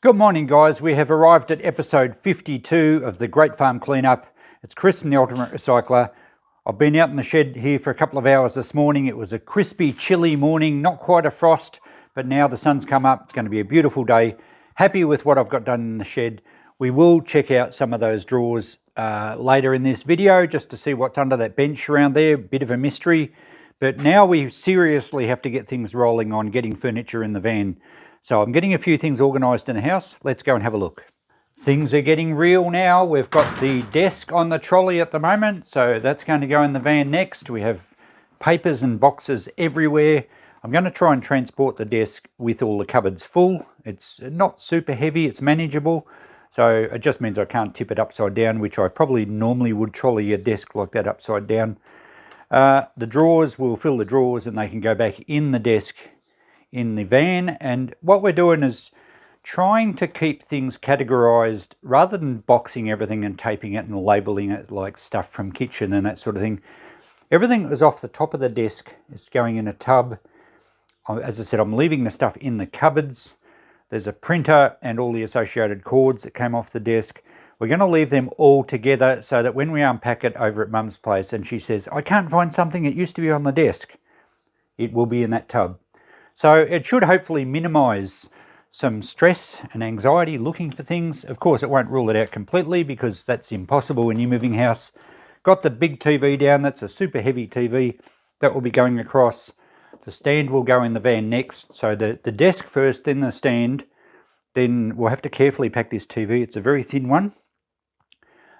Good morning, guys. We have arrived at episode 52 of the Great Farm Cleanup. It's Chris from the Ultimate Recycler. I've been out in the shed here for a couple of hours this morning. It was a crispy, chilly morning, not quite a frost, but now the sun's come up. It's going to be a beautiful day. Happy with what I've got done in the shed. We will check out some of those drawers later in this video just to see what's under that bench around there. Bit of a mystery. But now we seriously have to get things rolling on getting furniture in the van. So I'm getting a few things organised in the house. Let's go and have a look. Things are getting real now. We've got the desk on the trolley at the moment, so that's going to go in the van next. We have papers and boxes everywhere. I'm going to try and transport the desk with all the cupboards full. It's not super heavy, it's manageable. So it just means I can't tip it upside down, which I probably normally would trolley a desk like that upside down. The drawers, we'll fill the drawers and they can go back in the desk in the van. And what we're doing is trying to keep things categorized rather than boxing everything and taping it and labeling it like stuff from kitchen and that sort of thing. Everything is off the top of the desk. It's going in a tub. As I said, I'm leaving the stuff in the cupboards. There's a printer and all the associated cords that came off the desk. We're going to leave them all together so that when we unpack it over at Mum's place and she says, I can't find something, it used to be on the desk, it will be in that tub. So it should hopefully minimise some stress and anxiety looking for things. Of course, it won't rule it out completely because that's impossible in your moving house. Got the big TV down. That's a super heavy TV that will be going across. The stand will go in the van next. So the desk first, then the stand. Then we'll have to carefully pack this TV. It's a very thin one.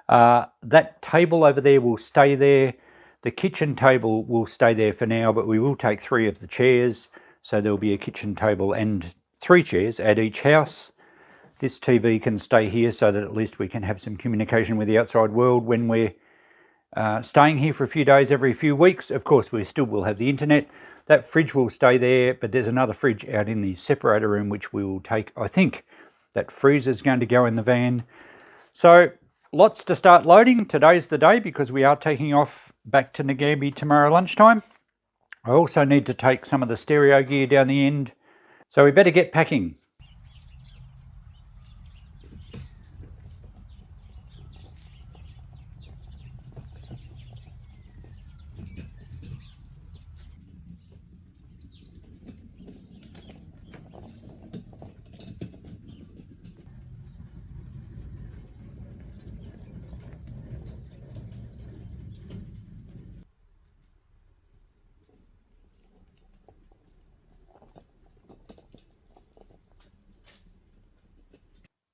That table over there will stay there. The kitchen table will stay there for now, but we will take 3 of the chairs. So there'll be a kitchen table and 3 chairs at each house. This TV can stay here so that at least we can have some communication with the outside world when we're staying here for a few days, every few weeks. Of course, we still will have the internet. That fridge will stay there, but there's another fridge out in the separator room, which we will take, I think. That freezer's going to go in the van. So lots to start loading. Today's the day because we are taking off back to Nagambie tomorrow lunchtime. I also need to take some of the stereo gear down the end, so we better get packing.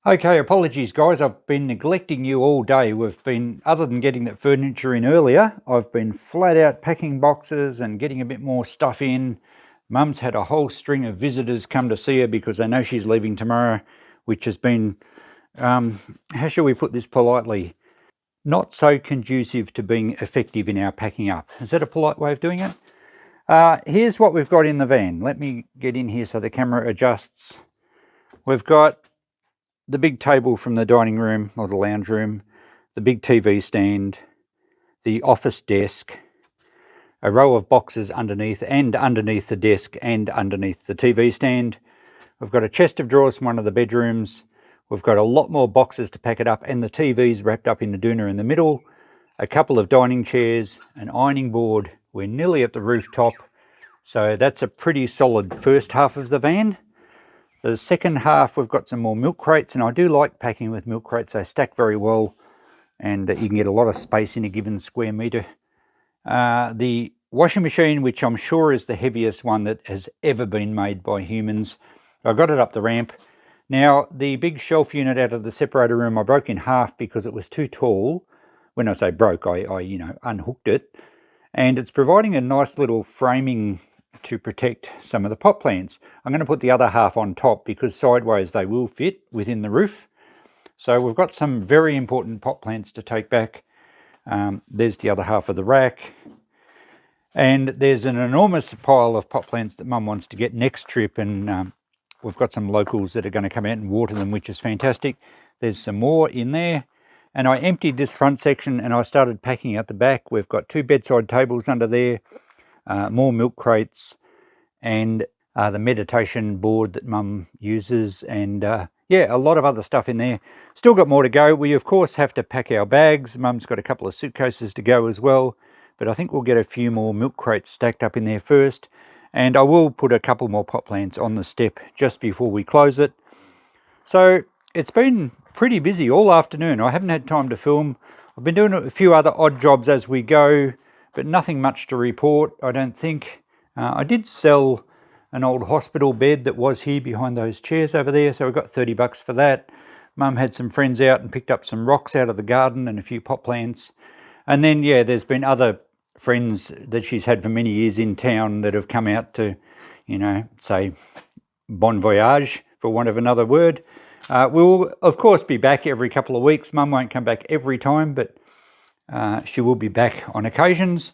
Okay, apologies guys, I've been neglecting you all day. We've been, other than getting that furniture in earlier, I've been flat out packing boxes and getting a bit more stuff in. Mum's had a whole string of visitors come to see her because they know she's leaving tomorrow, which has been, how shall we put this politely, not so conducive to being effective in our packing up. Is that a polite way of doing it? Here's what we've got in the van. Let me get in here so the camera adjusts. We've got the big table from the dining room or the lounge room, the big TV stand, the office desk, a row of boxes underneath the desk and underneath the TV stand. We've got a chest of drawers from one of the bedrooms. We've got a lot more boxes to pack it up and the TV's wrapped up in the doona in the middle, a couple of dining chairs, an ironing board. We're nearly at the rooftop. So that's a pretty solid first half of the van. The second half, we've got some more milk crates, and I do like packing with milk crates. They stack very well, and you can get a lot of space in a given square metre. The washing machine, which I'm sure is the heaviest one that has ever been made by humans. I got it up the ramp. Now, the big shelf unit out of the separator room, I broke in half because it was too tall. When I say broke, I unhooked it. And it's providing a nice little framing to protect some of the pot plants. I'm going to put the other half on top because sideways they will fit within the roof. So we've got some very important pot plants to take back. There's the other half of the rack. And there's an enormous pile of pot plants that Mum wants to get next trip, and we've got some locals that are going to come out and water them, which is fantastic. There's some more in there. And I emptied this front section and I started packing out the back. We've got 2 bedside tables under there. More milk crates and the meditation board that Mum uses, and yeah, a lot of other stuff in there. Still got more to go. We of course have to pack our bags. Mum's got a couple of suitcases to go as well, but I think we'll get a few more milk crates stacked up in there first, and I will put a couple more pot plants on the step just before we close it. So it's been pretty busy all afternoon. I haven't had time to film. I've been doing a few other odd jobs as we go, but nothing much to report, I don't think. I did sell an old hospital bed that was here behind those chairs over there, so we got $30 for that. Mum had some friends out and picked up some rocks out of the garden and a few pot plants. And then, yeah, there's been other friends that she's had for many years in town that have come out to, you know, say bon voyage, for want of another word. We'll, of course, be back every couple of weeks. Mum won't come back every time, but she will be back on occasions.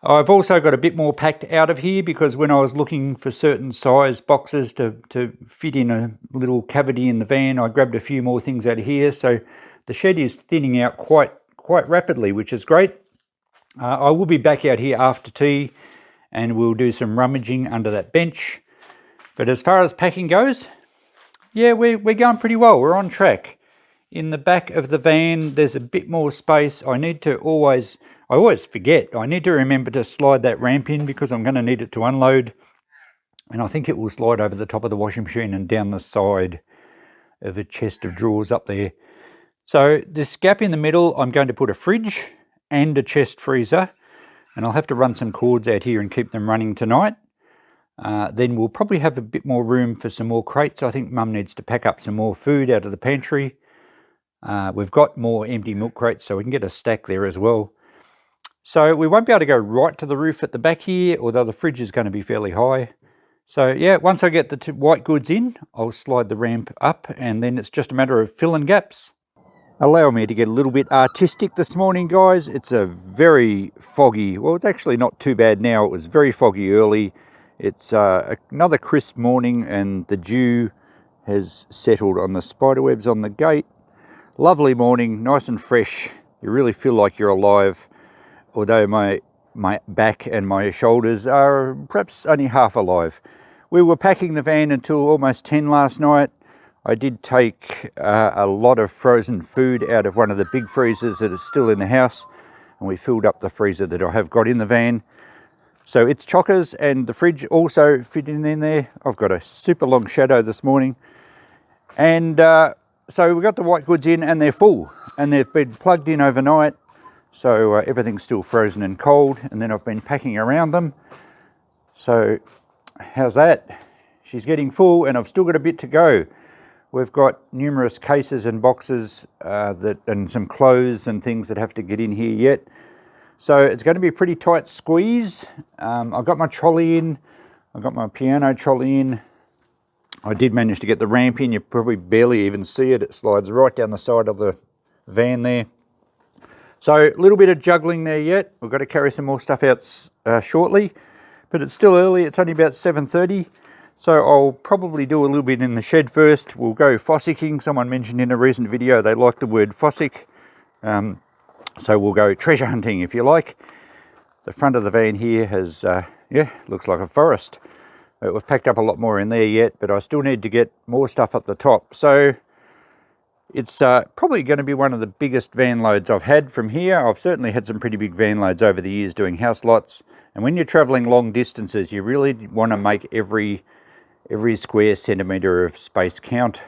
I've also got a bit more packed out of here because when I was looking for certain size boxes to fit in a little cavity in the van, I grabbed a few more things out of here. So the shed is thinning out quite rapidly, which is great. I will be back out here after tea and we'll do some rummaging under that bench. But as far as packing goes, yeah, we're going pretty well. We're on track. In the back of the van, there's a bit more space. I always forget. I need to remember to slide that ramp in because I'm going to need it to unload. And I think it will slide over the top of the washing machine and down the side of a chest of drawers up there. So this gap in the middle, I'm going to put a fridge and a chest freezer. And I'll have to run some cords out here and keep them running tonight. Then we'll probably have a bit more room for some more crates. I think Mum needs to pack up some more food out of the pantry. We've got more empty milk crates, so we can get a stack there as well. So we won't be able to go right to the roof at the back here, although the fridge is going to be fairly high. So yeah, once I get the white goods in, I'll slide the ramp up, and then it's just a matter of filling gaps. Allow me to get a little bit artistic this morning, guys. It's a very foggy, well, it's actually not too bad now. It was very foggy early. It's another crisp morning, and the dew has settled on the spiderwebs on the gate. Lovely morning, nice and fresh. You really feel like you're alive, although my back and my shoulders are perhaps only half alive. We were packing the van until almost 10 last night. I did take a lot of frozen food out of one of the big freezers that is still in the house, and we filled up the freezer that I have got in the van. So it's chockers, and the fridge also fitting in there. I've got a super long shadow this morning. And so we got the white goods in, and they're full, and they've been plugged in overnight. So everything's still frozen and cold, and then I've been packing around them. So how's that? She's getting full, and I've still got a bit to go. We've got numerous cases and boxes and some clothes and things that have to get in here yet. So it's going to be a pretty tight squeeze. I've got my trolley in. I've got my piano trolley in. I did manage to get the ramp in. You probably barely even see it. It slides right down the side of the van there. So a little bit of juggling there yet. We've got to carry some more stuff out shortly, but it's still early. It's only about 7:30. So I'll probably do a little bit in the shed first. We'll go fossicking. Someone mentioned in a recent video they like the word fossick. So we'll go treasure hunting, if you like. The front of the van here has, looks like a forest. We've packed up a lot more in there yet, but I still need to get more stuff up the top. So it's probably going to be one of the biggest van loads I've had from here. I've certainly had some pretty big van loads over the years doing house lots. And when you're traveling long distances, you really want to make every square centimetre of space count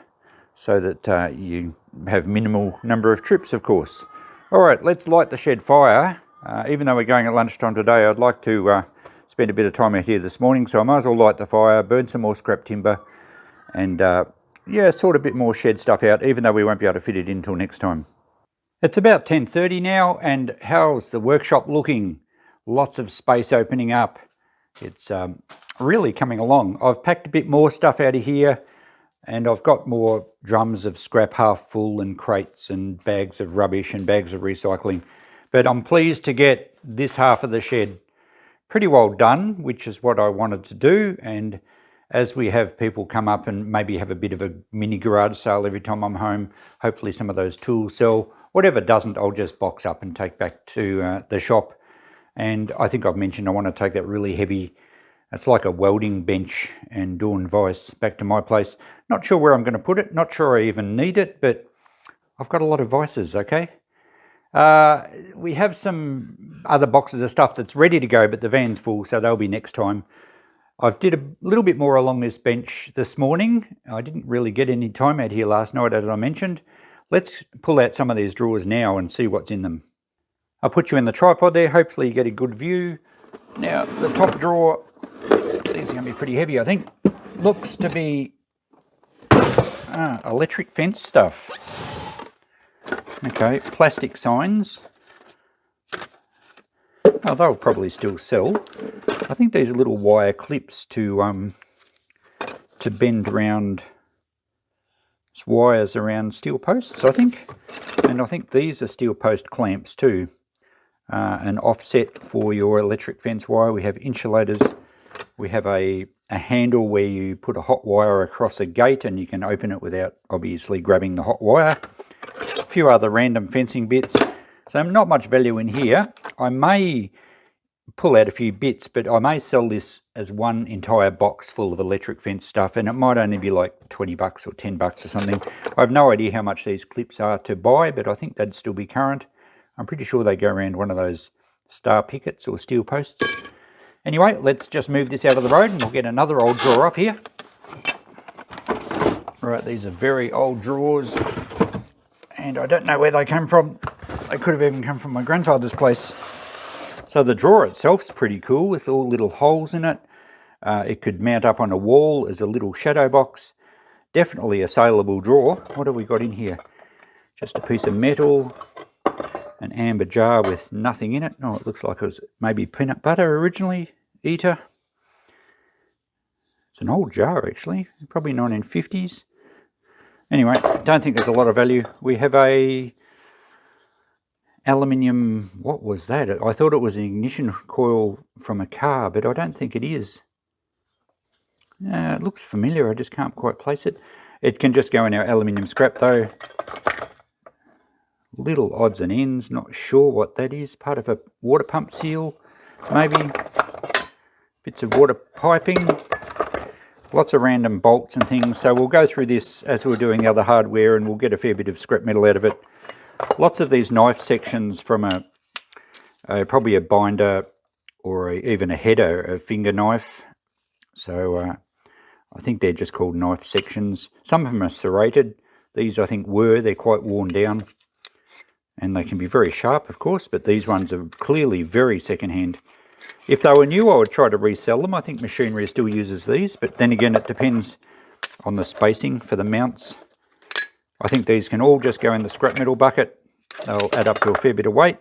so that you have minimal number of trips, of course. All right, let's light the shed fire. Even though we're going at lunchtime today, I'd like to spend a bit of time out here this morning, so I might as well light the fire, burn some more scrap timber, and sort a bit more shed stuff out, even though we won't be able to fit it in until next time. It's about 10:30 now, and how's the workshop looking? Lots of space opening up. It's really coming along. I've packed a bit more stuff out of here, and I've got more drums of scrap half full and crates and bags of rubbish and bags of recycling. But I'm pleased to get this half of the shed pretty well done, which is what I wanted to do. And as we have people come up and maybe have a bit of a mini garage sale every time I'm home, hopefully some of those tools sell. Whatever doesn't, I'll just box up and take back to the shop. And I think I've mentioned I want to take that really heavy It's like a welding bench and doing vise back to my place. Not sure where I'm going to put it. Not sure I even need it, but I've got a lot of vices, okay? We have some other boxes of stuff that's ready to go, but the van's full, so they'll be next time. I've did a little bit more along this bench this morning. I didn't really get any time out here last night, as I mentioned. Let's pull out some of these drawers now and see what's in them. I'll put you in the tripod there. Hopefully you get a good view. Now, the top drawer, these are going to be pretty heavy, I think. Looks to be electric fence stuff. Okay, plastic signs. Oh, they'll probably still sell. I think these are little wire clips to bend around wires around steel posts, I think. And I think these are steel post clamps too. An offset for your electric fence wire. We have insulators. We have a handle where you put a hot wire across a gate and you can open it without obviously grabbing the hot wire. A few other random fencing bits. So not much value in here. I may pull out a few bits, but I may sell this as one entire box full of electric fence stuff, and it might only be like 20 bucks or 10 bucks or something. I have no idea how much these clips are to buy, but I think they'd still be current. I'm pretty sure they go around one of those star pickets or steel posts. Anyway, let's just move this out of the road and we'll get another old drawer up here. Right, these are very old drawers, and I don't know where they came from. They could have even come from my grandfather's place. So the drawer itself's pretty cool with all little holes in it. It could mount up on a wall as a little shadow box. Definitely a saleable drawer. What have we got in here? Just a piece of metal, an amber jar with nothing in it. Oh, it looks like it was maybe peanut butter originally. Eater. It's an old jar actually, probably 1950s. Anyway, don't think there's a lot of value. We have a aluminium, what was that? I thought it was an ignition coil from a car, but I don't think it is. It looks familiar, I just can't quite place it. It can just go in our aluminium scrap though. Little odds and ends, not sure what that is. Part of a water pump seal, maybe. Bits of water piping. Lots of random bolts and things. So we'll go through this as we're doing the other hardware and we'll get a fair bit of scrap metal out of it. Lots of these knife sections from probably a binder or even a header, a finger knife. So I think they're just called knife sections. Some of them are serrated. These I think they're quite worn down. And they can be very sharp, of course, but these ones are clearly very second-hand. If they were new, I would try to resell them. I think machinery still uses these, but then again, it depends on the spacing for the mounts. I think these can all just go in the scrap metal bucket. They'll add up to a fair bit of weight.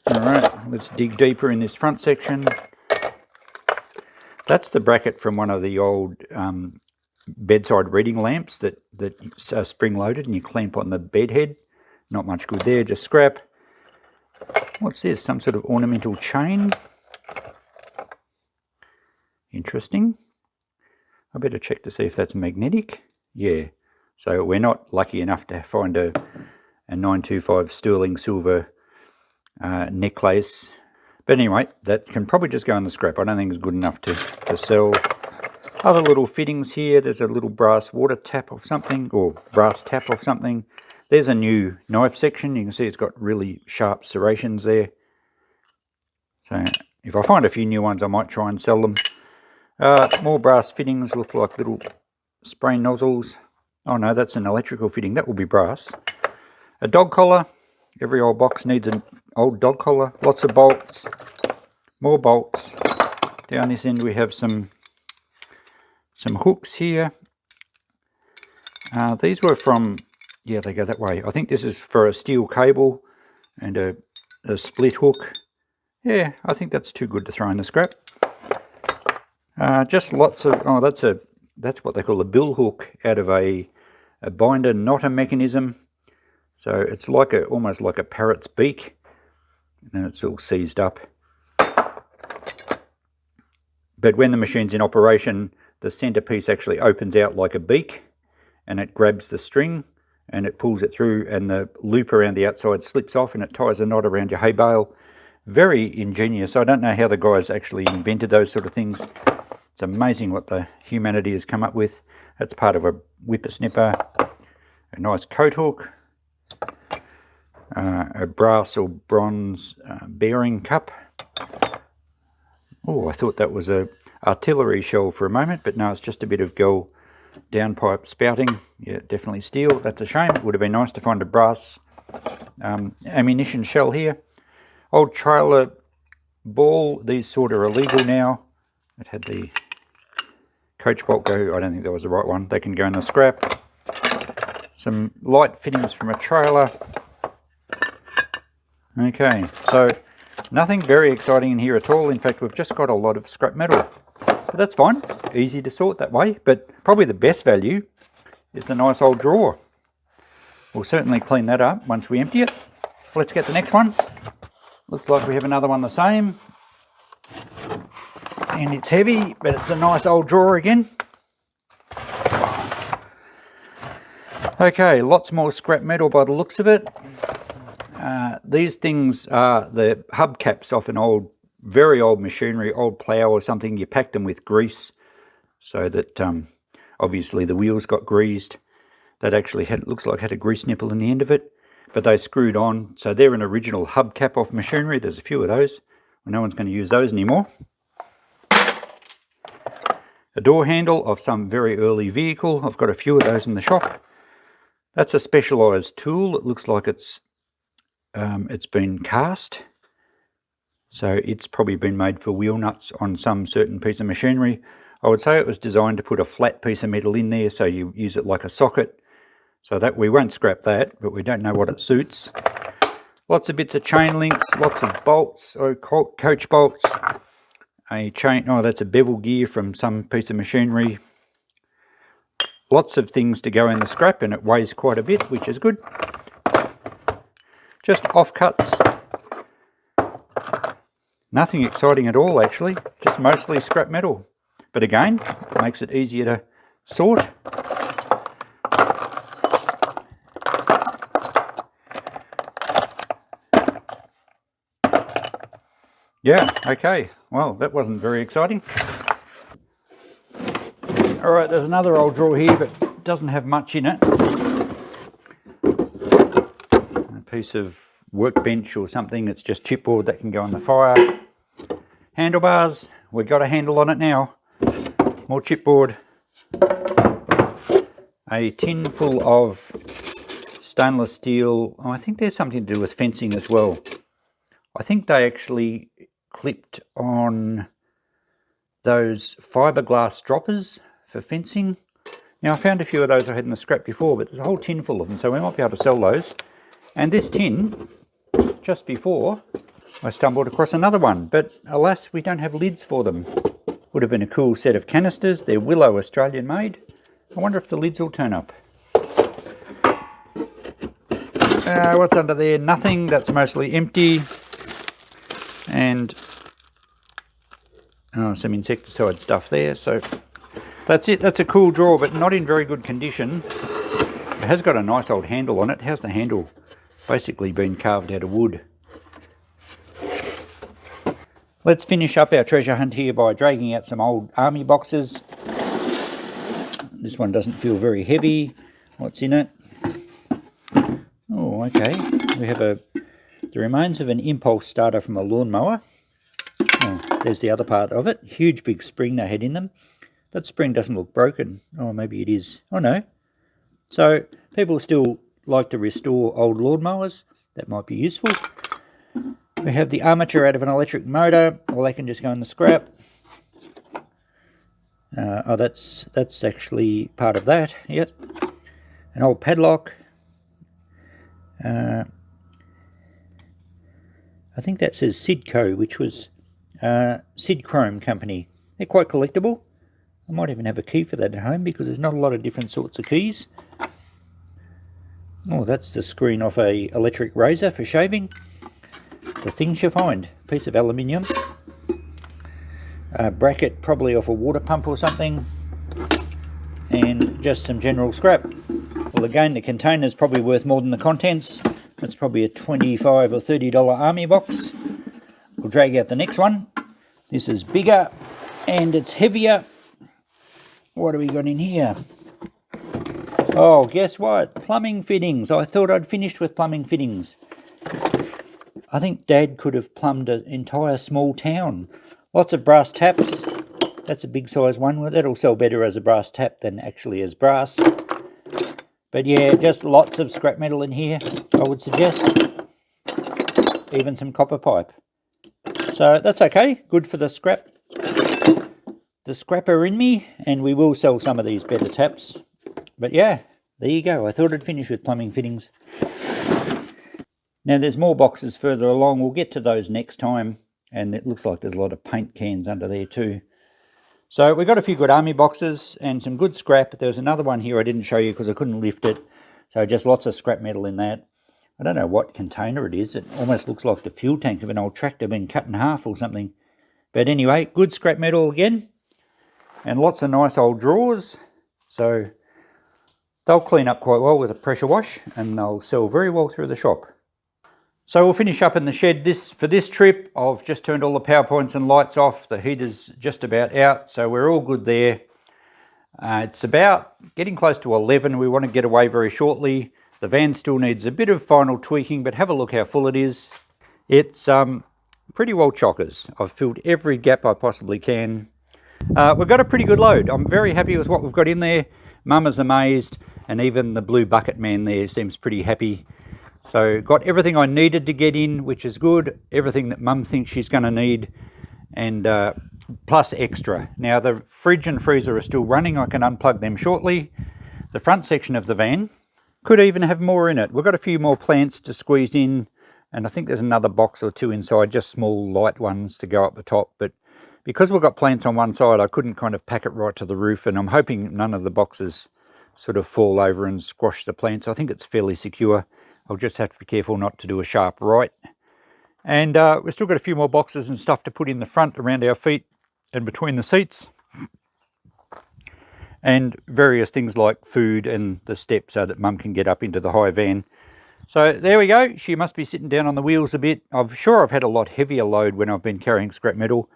All right, let's dig deeper in this front section. That's the bracket from one of the old bedside reading lamps that are spring-loaded and you clamp on the bed head. Not much good there, just scrap. What's this? Some sort of ornamental chain. Interesting. I better check to see if that's magnetic. Yeah. So we're not lucky enough to find a 925 sterling silver necklace. But anyway, that can probably just go in the scrap. I don't think it's good enough to sell. Other little fittings here. There's a little brass water tap of something, or brass tap of something. There's a new knife section. You can see it's got really sharp serrations there. So if I find a few new ones, I might try and sell them. More brass fittings, look like little spray nozzles. Oh no, that's an electrical fitting. That will be brass. A dog collar. Every old box needs an old dog collar. Lots of bolts. More bolts. Down this end we have some hooks here. These were from... Yeah, they go that way. I think this is for a steel cable and a split hook. Yeah, I think that's too good to throw in the scrap. Just lots of... Oh, that's what they call a bill hook out of a binder knotter mechanism. So it's like almost like a parrot's beak. And it's all seized up. But when the machine's in operation, the centerpiece actually opens out like a beak and it grabs the string and it pulls it through, and the loop around the outside slips off and it ties a knot around your hay bale, Very ingenious. I don't know how the guys actually invented those sort of things. It's amazing what the humanity has come up with. That's part of a whippersnipper, a nice coat hook, a brass or bronze bearing cup. Oh, I thought that was a artillery shell for a moment, but no, it's just a bit of gull downpipe spouting. Yeah, definitely steel. That's a shame. It would have been nice to find a brass ammunition shell here. Old trailer ball. These sort are illegal now. It had the coach bolt go. I don't think that was the right one. They can go in the scrap. Some light fittings from a trailer. Okay, so nothing very exciting in here at all. In fact, we've just got a lot of scrap metal. But that's fine. Easy to sort that way. But probably the best value is the nice old drawer. We'll certainly clean that up once we empty it. Let's get the next one. Looks like we have another one the same. And it's heavy, but it's a nice old drawer again. Okay, lots more scrap metal by the looks of it. These things are the hubcaps off an old, very old machinery, old plough or something. You pack them with grease so that obviously the wheels got greased. That actually looks like had a grease nipple in the end of it, but they screwed on. So they're an original hubcap off machinery. There's a few of those. Well, no one's going to use those anymore. A door handle of some very early vehicle. I've got a few of those in the shop. That's a specialised tool. It looks like it's been cast. So it's probably been made for wheel nuts on some certain piece of machinery. I would say it was designed to put a flat piece of metal in there so you use it like a socket. So that we won't scrap that, but we don't know what it suits. Lots of bits of chain links, lots of bolts, or coach bolts. A chain, oh, that's a bevel gear from some piece of machinery. Lots of things to go in the scrap, and it weighs quite a bit, which is good. Just offcuts. Nothing exciting at all, actually. Just mostly scrap metal. But again, makes it easier to sort. Yeah, okay. Well, that wasn't very exciting. Alright, there's another old drawer here, but doesn't have much in it. A piece of workbench or something that's just chipboard that can go in the fire. Handlebars, we've got a handle on it now. More chipboard. A tin full of stainless steel. Oh, I think there's something to do with fencing as well. I think they actually clipped on those fiberglass droppers for fencing. Now, I found a few of those I had in the scrap before, but there's a whole tin full of them, so we might be able to sell those. And this tin, just before, I stumbled across another one, but alas, we don't have lids for them. Would have been a cool set of canisters. They're Willow Australian made. I wonder if the lids will turn up. What's under there? Nothing. That's mostly empty. And some insecticide stuff there. So that's it. That's a cool drawer, but not in very good condition. It has got a nice old handle on it. How's the handle? Basically been carved out of wood. Let's finish up our treasure hunt here by dragging out some old army boxes. This one doesn't feel very heavy. What's in it? Oh, okay. We have the remains of an impulse starter from a lawnmower. Oh, there's the other part of it. Huge big spring they had in them. That spring doesn't look broken. Oh, maybe it is. Oh, no. So people still like to restore old lawnmowers. That might be useful. We have the armature out of an electric motor. Well, they can just go in the scrap. Oh, that's actually part of that. Yep. An old padlock. I think that says Sidco, which was Sid Chrome Company. They're quite collectible. I might even have a key for that at home because there's not a lot of different sorts of keys. Oh, that's the screen off a electric razor for shaving. The things you find. Piece of aluminium. A bracket probably off a water pump or something. And just some general scrap. Well, again, the container's probably worth more than the contents. That's probably a $25 or $30 army box. drag out the next one. This is bigger and it's heavier. What do we got in here? Oh, guess what? Plumbing fittings. I thought I'd finished with plumbing fittings. I think Dad could have plumbed an entire small town. Lots of brass taps. That's a big size one. Well, that'll sell better as a brass tap than actually as brass. But yeah, just lots of scrap metal in here, I would suggest. Even some copper pipe. So that's okay. Good for the scrap. The scrapper in me, and we will sell some of these better taps. But yeah, there you go. I thought I'd finish with plumbing fittings. Now there's more boxes further along. We'll get to those next time. And it looks like there's a lot of paint cans under there too. So we got a few good army boxes and some good scrap. There's another one here I didn't show you because I couldn't lift it. So just lots of scrap metal in that. I don't know what container it is. It almost looks like the fuel tank of an old tractor being cut in half or something. But anyway, good scrap metal again. And lots of nice old drawers. So they'll clean up quite well with a pressure wash and they'll sell very well through the shop. So we'll finish up in the shed. For this trip, I've just turned all the power points and lights off. The heater's just about out, so we're all good there. It's about getting close to 11. We want to get away very shortly. The van still needs a bit of final tweaking, but have a look how full it is. It's pretty well chockers. I've filled every gap I possibly can. We've got a pretty good load. I'm very happy with what we've got in there. Mum is amazed, and even the blue bucket man there seems pretty happy. So got everything I needed to get in, which is good. Everything that Mum thinks she's going to need, and plus extra. Now the fridge and freezer are still running. I can unplug them shortly. The front section of the van could even have more in it. We've got a few more plants to squeeze in, and I think there's another box or two inside, just small light ones to go up the top. But because we've got plants on one side, I couldn't kind of pack it right to the roof, and I'm hoping none of the boxes sort of fall over and squash the plants. I think it's fairly secure. I'll just have to be careful not to do a sharp right. And we've still got a few more boxes and stuff to put in the front around our feet and between the seats. And various things like food and the steps so that Mum can get up into the high van. So there we go. She must be sitting down on the wheels a bit. I'm sure I've had a lot heavier load when I've been carrying scrap metal.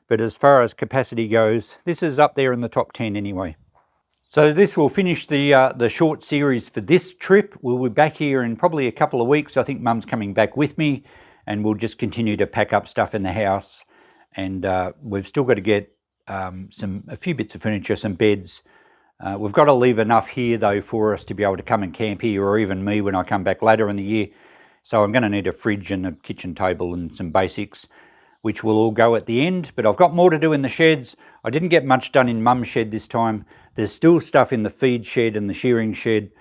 But as far as capacity goes, this is up there in the top 10 anyway. So this will finish the short series for this trip. We'll be back here in probably a couple of weeks. I think Mum's coming back with me, and we'll just continue to pack up stuff in the house. And we've still got to get a few bits of furniture, some beds. We've got to leave enough here though for us to be able to come and camp here, or even me when I come back later in the year. So I'm going to need a fridge and a kitchen table and some basics, which will all go at the end. But I've got more to do in the sheds. I didn't get much done in Mum's shed this time. There's still stuff in the feed shed and the shearing shed.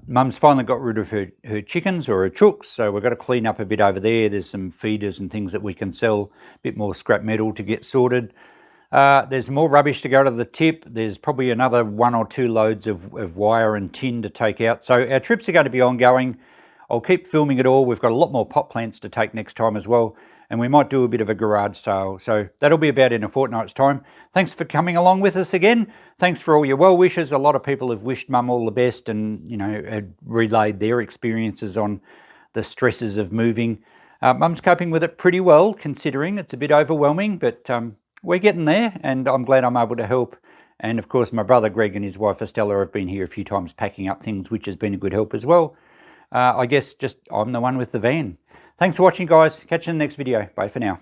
Mum's finally got rid of her chickens or her chooks, so we've got to clean up a bit over there. There's some feeders and things that we can sell, a bit more scrap metal to get sorted. There's more rubbish to go to the tip. There's probably another 1 or 2 loads of wire and tin to take out. So our trips are going to be ongoing. I'll keep filming it all. We've got a lot more pot plants to take next time as well. And we might do a bit of a garage sale. So that'll be about in a fortnight's time. Thanks for coming along with us again. Thanks for all your well wishes. A lot of people have wished Mum all the best and, you know, had relayed their experiences on the stresses of moving. Mum's coping with it pretty well, considering it's a bit overwhelming, but we're getting there, and I'm glad I'm able to help. And of course, my brother Greg and his wife Estella have been here a few times packing up things, which has been a good help as well. I guess just I'm the one with the van. Thanks for watching, guys. Catch you in the next video. Bye for now.